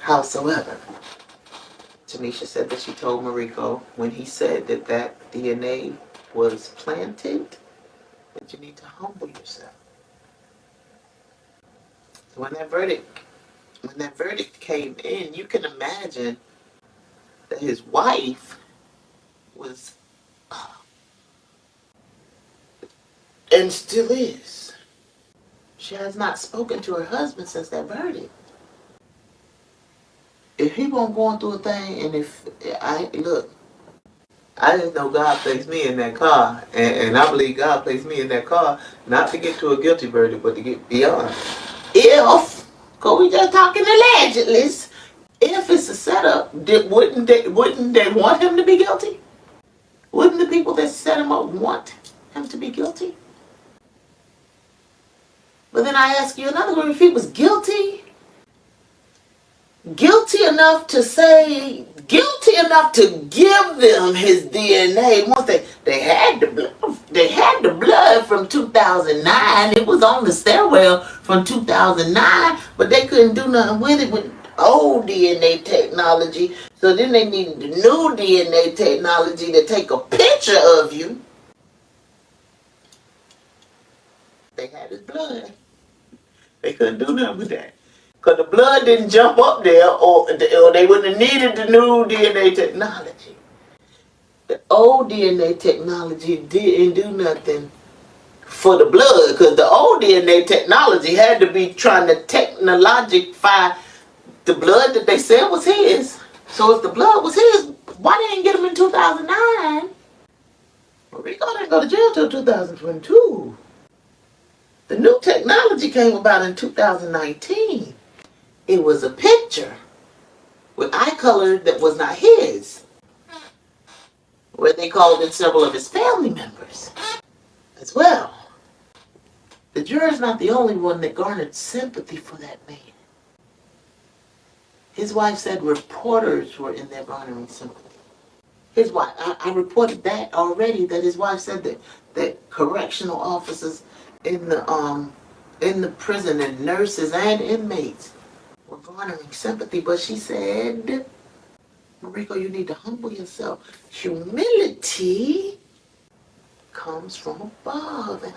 Howsoever, Tanisha said that she told Mariko when he said that that DNA was planted, that you need to humble yourself. So when that verdict came in, you can imagine that his wife was, and still is. She has not spoken to her husband since that verdict. If he won't going through a thing, and if I look, I just know God placed me in that car, and I believe God placed me in that car not to get to a guilty verdict, but to get beyond. If, cause we just talking allegedly, if it's a setup, wouldn't they want him to be guilty? Wouldn't the people that set him up want him to be guilty? But then I ask you another one: if he was guilty enough to say, guilty enough to give them his DNA. Once they had the blood from 2009. It was on the stairwell from 2009, but they couldn't do nothing with it with old DNA technology. So then they needed the new DNA technology to take a picture of you. They had his blood. They couldn't do nothing with that. Because the blood didn't jump up there, or they wouldn't have needed the new DNA technology. The old DNA technology didn't do nothing for the blood, because the old DNA technology had to be trying to technologify the blood that they said was his. So if the blood was his, why they didn't get him in 2009? Rico didn't go to jail till 2022. The new technology came about in 2019. It was a picture with eye color that was not his, where they called in several of his family members as well. The juror's not the only one that garnered sympathy for that man. His wife said reporters were in there garnering sympathy. His wife, I reported that already, that his wife said that correctional officers in the prison, and nurses and inmates, were garnering sympathy. But she said, Mariko, you need to humble yourself. Humility comes from above. And